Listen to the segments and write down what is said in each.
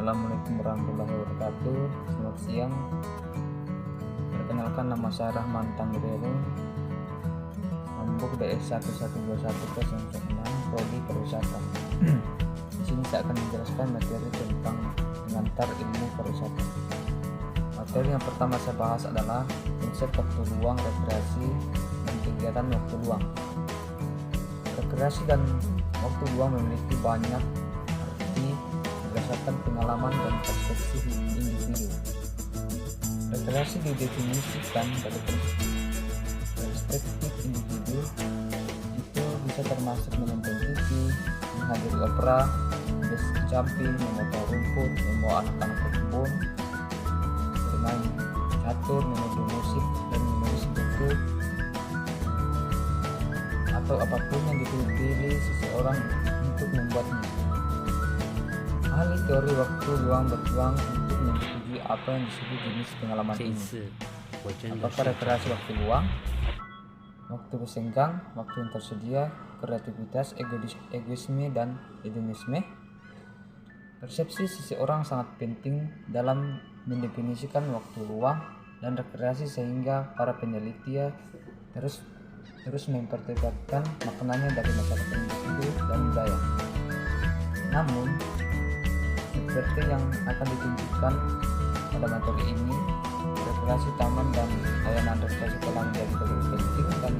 Assalamualaikum warahmatullahi wabarakatuh. Selamat siang. Perkenalkan, nama saya Rahman Tanggirero, Handbook DS 112106, Prodi Pariwisata. Di sini saya akan menjelaskan materi tentang pengantar ilmu pariwisata. Materi yang pertama saya bahas adalah konsep waktu luang, rekreasi, dan kegiatan waktu luang. Rekreasi dan waktu luang memiliki banyak arti berdasarkan pengalaman dan perspektif individu. Rekreasi didefinisikan dari perspektif individu itu bisa termasuk menonton TV, menghadiri opera, berski jumping, memotong rumput, membawa anak-anak ke kebun, bermain catur, menonton musik, dan menulis buku, atau apapun yang dipilih seseorang untuk membuatnya. Ahli teori waktu luang berjuang untuk menyetujui apa yang disebut jenis pengalaman ini. Apakah rekreasi waktu luang, waktu bersenggang, waktu yang tersedia, kreativitas, egoisme, dan hedonisme? Persepsi seseorang sangat penting dalam mendefinisikan waktu luang dan rekreasi, sehingga para peneliti terus memperdebatkan maknanya dari masyarakat individu dan budaya. Namun, seperti yang akan ditunjukkan pada materi ini, rekreasi taman dan layanan rekreasi telah menjadi bagian penting dan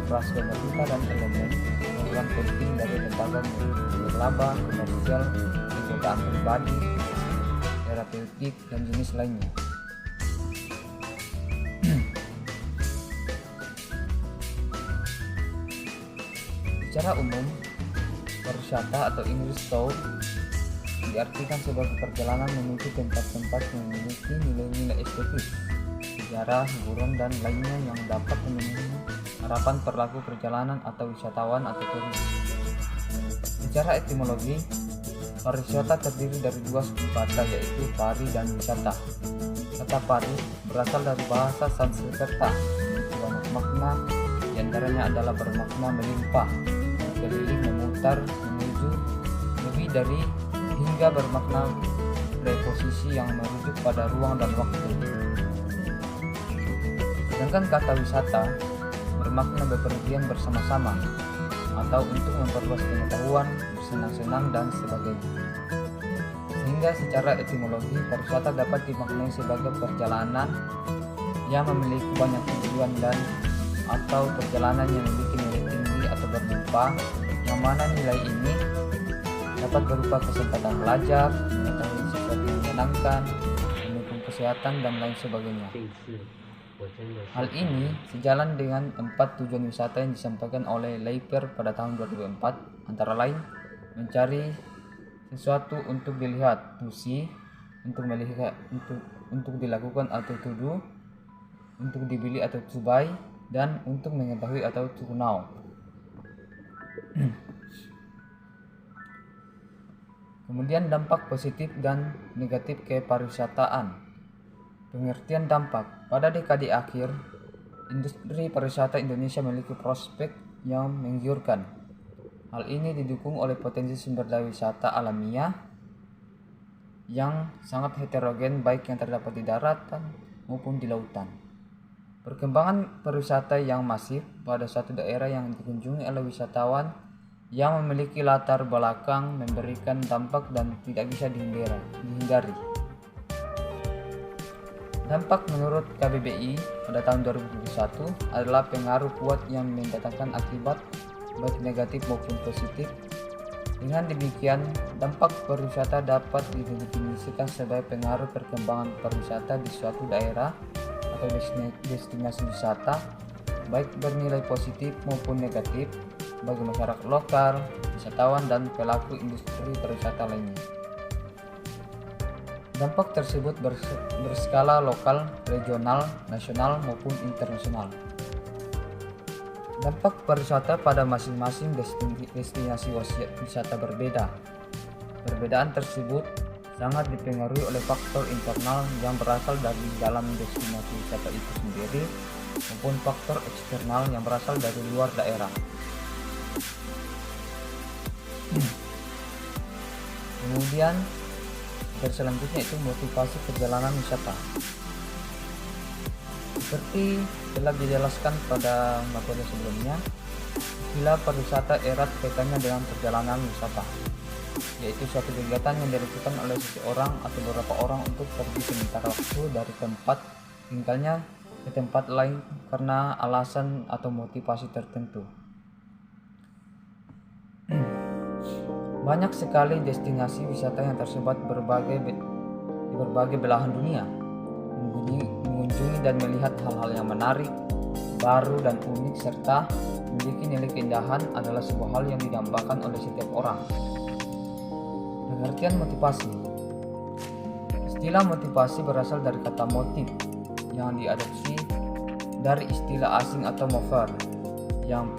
peran pemerintah dan elemen peran penting dari lembaga nirlaba, komersial, kegiatan pribadi, terapeutik, dan jenis lainnya. Secara umum, pariwisata atau English tour diartikan sebagai perjalanan menuju tempat-tempat yang memiliki nilai-nilai estetis, sejarah, hiburan, dan lainnya yang dapat memenuhi harapan pelaku perjalanan atau wisatawan atau turis. Secara etimologi, pariwisata terdiri dari dua suku kata, yaitu pari dan wisata. Kata pari berasal dari bahasa Sanskerta, memiliki banyak makna, diantaranya adalah bermakna melimpah, berkeliling, memutar, menuju, lebih dari, hingga bermakna preposisi yang merujuk pada ruang dan waktu. Sedangkan kata wisata bermakna bepergian bersama-sama atau untuk memperluas pengetahuan, bersenang-senang, dan sebagainya. Sehingga secara etimologi, pariwisata dapat dimaknai sebagai perjalanan yang memiliki banyak tujuan dan atau perjalanan yang memiliki nilai tinggi atau berlimpah, yang mana nilai ini dapat berupa kesempatan belajar, mengetahui sesuatu yang menyenangkan, mendukung kesehatan, dan lain sebagainya. Hal ini sejalan dengan 4 tujuan wisata yang disampaikan oleh Leiper pada tahun 2004, antara lain mencari sesuatu untuk dilihat, to see, untuk melihat, untuk dilakukan atau to do, untuk dibeli atau to buy, dan untuk mengetahui atau to know. Kemudian dampak positif dan negatif kepariwisataan. Pengertian dampak. Pada dekade akhir, industri pariwisata Indonesia memiliki prospek yang menggiurkan. Hal ini didukung oleh potensi sumber daya wisata alamiah yang sangat heterogen, baik yang terdapat di daratan maupun di lautan. Perkembangan pariwisata yang masif pada suatu daerah yang dikunjungi oleh wisatawan yang memiliki latar belakang memberikan dampak dan tidak bisa dihindari. Dampak menurut KBBI pada tahun 2021 adalah pengaruh kuat yang mendatangkan akibat baik negatif maupun positif. Dengan demikian, dampak pariwisata dapat didefinisikan sebagai pengaruh perkembangan pariwisata di suatu daerah atau destinasi wisata, baik bernilai positif maupun negatif bagi masyarakat lokal, wisatawan, dan pelaku industri pariwisata lainnya. Dampak tersebut berskala lokal, regional, nasional, maupun internasional. Dampak pariwisata pada masing-masing destinasi wisata berbeda. Perbedaan tersebut sangat dipengaruhi oleh faktor internal yang berasal dari dalam destinasi wisata itu sendiri maupun faktor eksternal yang berasal dari luar daerah. Kemudian Materi selanjutnya itu motivasi perjalanan wisata. Seperti telah dijelaskan pada materi sebelumnya, istilah pariwisata erat kaitannya dengan perjalanan wisata, yaitu suatu kegiatan yang dilakukan oleh seseorang atau beberapa orang untuk pergi sementara waktu dari tempat tinggalnya ke tempat lain karena alasan atau motivasi tertentu. Banyak sekali destinasi wisata yang tersebar di berbagai belahan dunia. Mengunjungi dan melihat hal-hal yang menarik, baru dan unik serta memiliki nilai keindahan adalah sebuah hal yang didambakan oleh setiap orang. Pengertian motivasi. Istilah motivasi berasal dari kata motif yang diadopsi dari istilah asing atau mover yang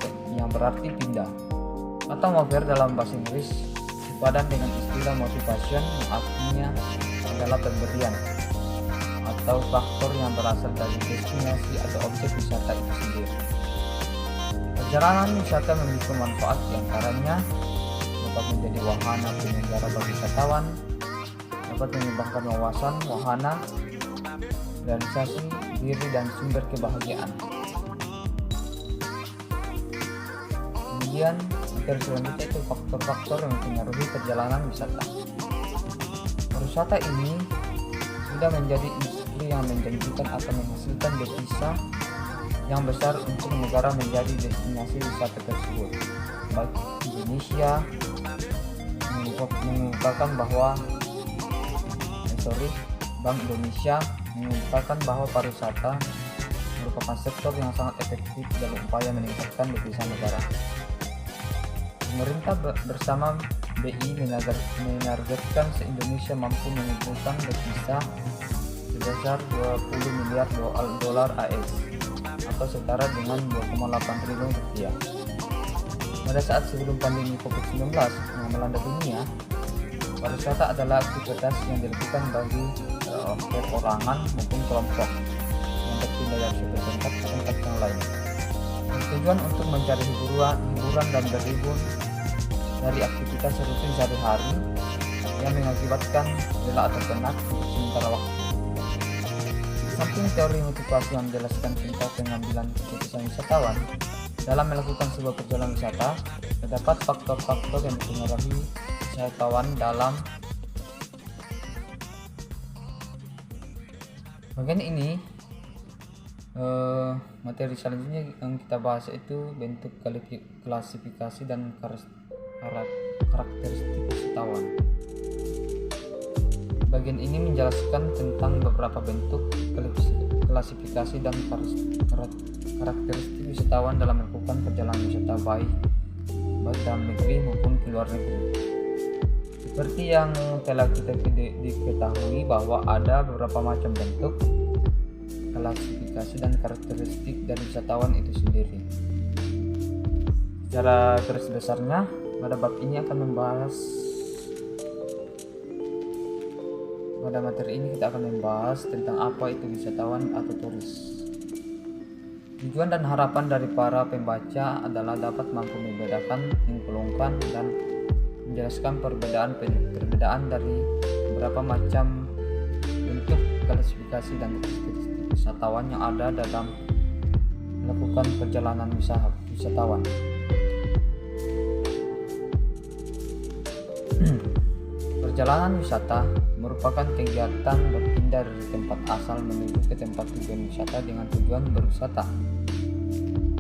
berarti pindah. Kata mover dalam bahasa Inggris sepadan dengan istilah motivation yang artinya adalah pemberian atau faktor yang berasal dari destinasi atau objek wisata itu sendiri. Perjalanan wisata memiliki manfaat yang antaranya dapat menjadi wahana penyelenggara bagi wisatawan, dapat mengembangkan wawasan, wahana, realisasi diri dan sumber kebahagiaan. Kemudian materi selanjutnya itu faktor-faktor yang mempengaruhi perjalanan wisata. Pariwisata ini sudah menjadi industri yang menjanjikan akan menghasilkan devisa yang besar untuk negara menjadi destinasi wisata tersebut. Bank Indonesia mengungkapkan bahwa pariwisata merupakan sektor yang sangat efektif dalam upaya meningkatkan devisa negara. Pemerintah bersama BI menargetkan se-Indonesia mampu mengumpulkan devisa sebesar 20 miliar dolar AS atau setara dengan 2,8 triliun rupiah. Pada saat sebelum pandemi COVID-19 yang melanda dunia, pariwisata adalah aktivitas yang dilakukan bagi perorangan maupun kelompok yang berpindah dari satu tempat ke tempat yang lain. Tujuan untuk mencari hiburan dan berlibur dari aktivitas rutin sehari-hari yang mengakibatkan rela atau penat untuk sementara waktu. Samping teori motivasi yang menjelaskan tentang pengambilan keputusan wisatawan dalam melakukan sebuah perjalanan wisata, terdapat faktor-faktor yang mempengaruhi wisatawan dalam bagian ini. Materi selanjutnya yang kita bahas itu bentuk klasifikasi dan karakteristik wisatawan. Bagian ini menjelaskan tentang beberapa bentuk klasifikasi dan karakteristik wisatawan dalam melakukan perjalanan wisata baik dalam negeri maupun ke luar negeri. Seperti yang telah kita diketahui bahwa ada beberapa macam bentuk klasifikasi dan karakteristik dari wisatawan itu sendiri. Secara garis besarnya, pada bab ini akan membahas pada materi ini kita akan membahas tentang apa itu wisatawan atau turis. Tujuan dan harapan dari para pembaca adalah dapat mampu membedakan, menggolongkan, dan menjelaskan perbedaan dari beberapa macam bentuk klasifikasi dan karakteristik wisatawan yang ada dalam melakukan perjalanan wisatawan. Perjalanan wisata merupakan kegiatan berpindah dari tempat asal menuju ke tempat tujuan wisata dengan tujuan berwisata.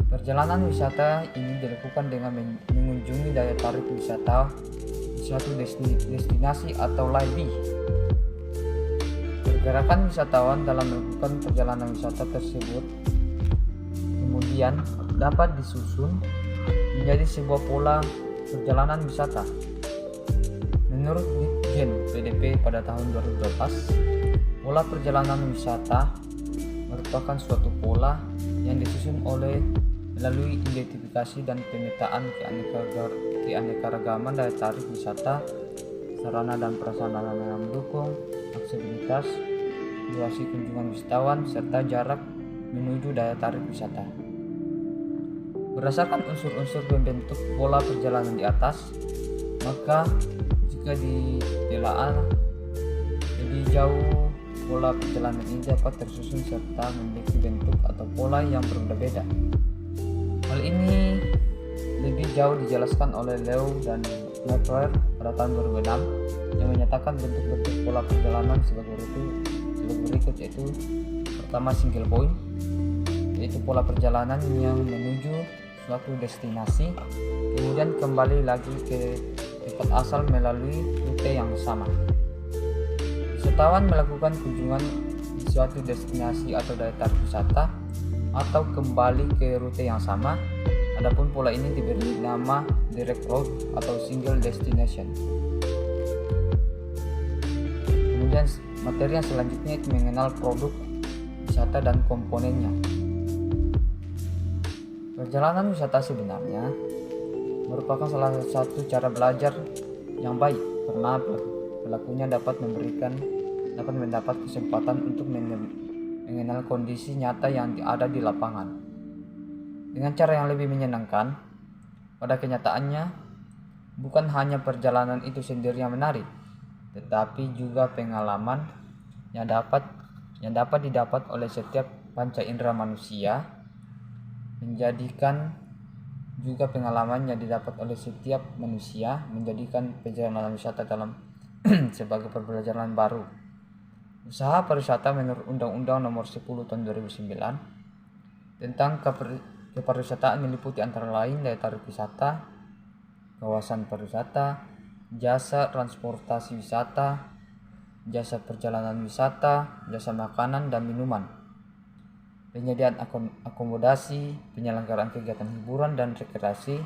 Perjalanan wisata ini dilakukan dengan mengunjungi daya tarik wisata di suatu destinasi atau lebih. Pergerakan wisatawan dalam melakukan perjalanan wisata tersebut kemudian dapat disusun menjadi sebuah pola perjalanan wisata. Menurut Ditjen PDP pada tahun 2012, pola perjalanan wisata merupakan suatu pola yang disusun melalui identifikasi dan pemetaan keanekaragaman daya tarik wisata, sarana dan prasarana yang mendukung, aksesibilitas, durasi kunjungan wisatawan, serta jarak menuju daya tarik wisata. Berdasarkan unsur-unsur pembentuk pola perjalanan di atas, maka jika ditelaah Lebih jauh, pola perjalanan ini dapat tersusun serta memiliki bentuk atau pola yang berbeda-beda. Hal ini lebih jauh dijelaskan oleh Leo dan Napier pada tahun 2006 yang menyatakan bentuk-bentuk pola perjalanan sebagai berikut, yaitu pertama single point, yaitu pola perjalanan yang menuju suatu destinasi, kemudian kembali lagi ke tempat asal melalui rute yang sama. Wisatawan melakukan kunjungan di suatu destinasi atau daya tarik wisata atau kembali ke rute yang sama. Adapun pola ini diberi nama direct route atau single destination. Kemudian materi yang selanjutnya itu mengenal produk wisata dan komponennya. Perjalanan wisata sebenarnya merupakan salah satu cara belajar yang baik karena pelakunya dapat mendapat kesempatan untuk mengenal kondisi nyata yang ada di lapangan dengan cara yang lebih menyenangkan. Pada kenyataannya, bukan hanya perjalanan itu sendiri yang menarik, tetapi juga pengalaman yang dapat didapat oleh setiap panca indera manusia, menjadikan perjalanan wisata dalam sebagai pembelajaran baru. Usaha pariwisata menurut Undang-Undang Nomor 10 Tahun 2009 tentang kepariwisataan meliputi antara lain daya tarik wisata, kawasan pariwisata, jasa transportasi wisata, jasa perjalanan wisata, jasa makanan dan minuman, penyediaan akomodasi, penyelenggaraan kegiatan hiburan dan rekreasi,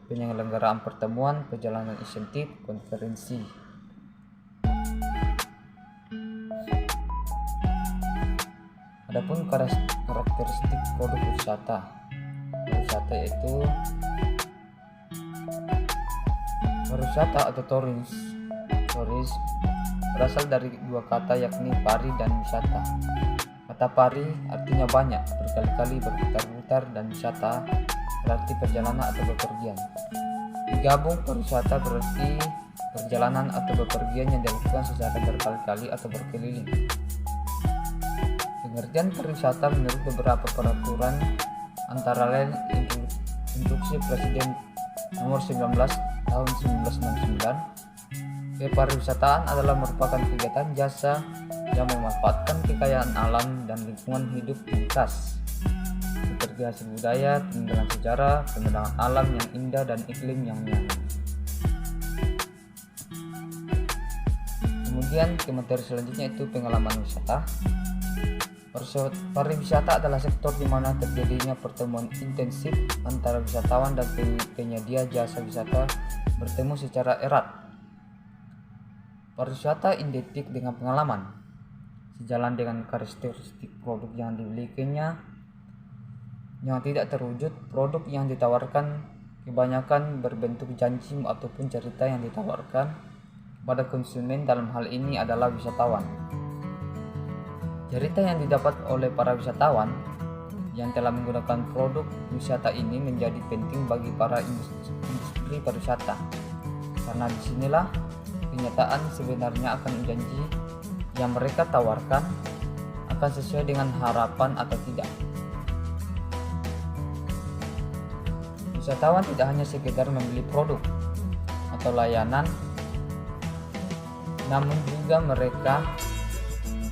penyelenggaraan pertemuan, perjalanan insentif, konferensi. Adapun karakteristik produk wisata yaitu pariwisata atau tourism berasal dari dua kata, yakni pari dan wisata. Kata pari artinya banyak, berkali-kali, berputar-putar, dan wisata berarti perjalanan atau bepergian. Digabung, pariwisata berarti perjalanan atau bepergian yang dilakukan secara berkali-kali atau berkeliling. Pengertian pariwisata menurut beberapa peraturan antara lain Instruksi Presiden Nomor 19 Tahun 1969, kepariwisataan adalah merupakan kegiatan jasa yang memanfaatkan kekayaan alam dan lingkungan hidup yang khas, seperti hasil budaya, peninggalan sejarah, pemandangan alam yang indah, dan iklim yang nyaman. Kemudian ke materi selanjutnya itu pengalaman wisata. Pariwisata adalah sektor di mana terjadinya pertemuan intensif antara wisatawan dan penyedia jasa wisata bertemu secara erat. Pariwisata identik dengan pengalaman, sejalan dengan karakteristik produk yang dimilikinya yang tidak terwujud. Produk yang ditawarkan kebanyakan berbentuk janji ataupun cerita yang ditawarkan pada konsumen, dalam hal ini adalah wisatawan. Cerita yang didapat oleh para wisatawan yang telah menggunakan produk wisata ini menjadi penting bagi para industri pariwisata, karena disinilah kenyataan sebenarnya akan janji yang mereka tawarkan akan sesuai dengan harapan atau tidak. Wisatawan tidak hanya sekedar membeli produk atau layanan, namun juga mereka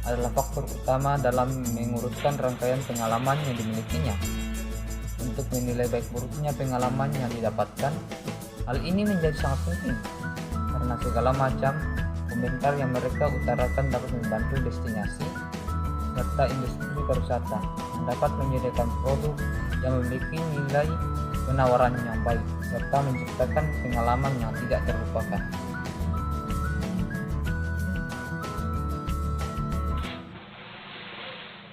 adalah faktor utama dalam menguruskan rangkaian pengalaman yang dimilikinya. Untuk menilai baik buruknya pengalaman yang didapatkan, hal ini menjadi sangat penting karena segala macam komentar yang mereka utarakan dapat membantu destinasi serta industri pariwisata yang dapat menyediakan produk yang memiliki nilai penawaran yang baik serta menciptakan pengalaman yang tidak terlupakan.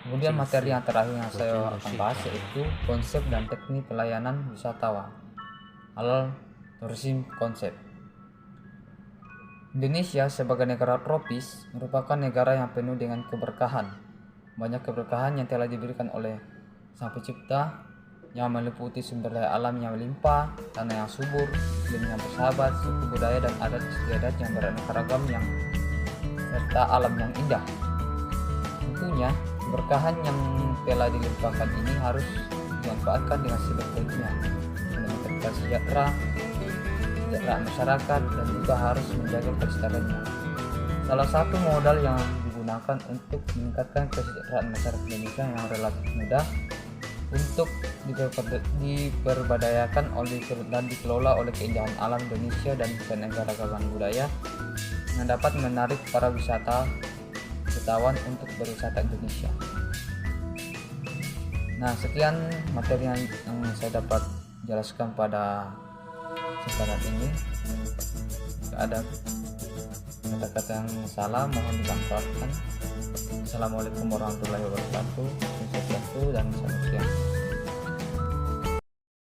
Kemudian materi yang terakhir yang saya akan bahas yaitu konsep dan teknik pelayanan wisatawan. Halal tourism konsep. Indonesia sebagai negara tropis merupakan negara yang penuh dengan keberkahan. Banyak keberkahan yang telah diberikan oleh Sang Pencipta yang meliputi sumber daya alam yang melimpah, tanah yang subur, iklim yang bersahabat, suku budaya dan adat istiadat yang beraneka ragam yang serta alam yang indah. Tentunya, keberkahan yang telah dilimpahkan ini harus dimanfaatkan dengan sebaik-baiknya, meningkatkan kesejahteraan masyarakat, dan juga harus menjaga kelestariannya. Salah satu modal yang digunakan untuk meningkatkan kesejahteraan masyarakat Indonesia yang relatif mudah untuk diperdayakan dan dikelola oleh keindahan alam Indonesia dan keanekaragaman budaya yang dapat menarik para wisatawan untuk berwisata Indonesia. Nah, sekian materi yang saya dapat jelaskan pada kesempatan ini. Jika ada kata-kata yang salah, mohon dimaafkan. Assalamualaikum warahmatullahi wabarakatuh. Sukses dan salam sehat.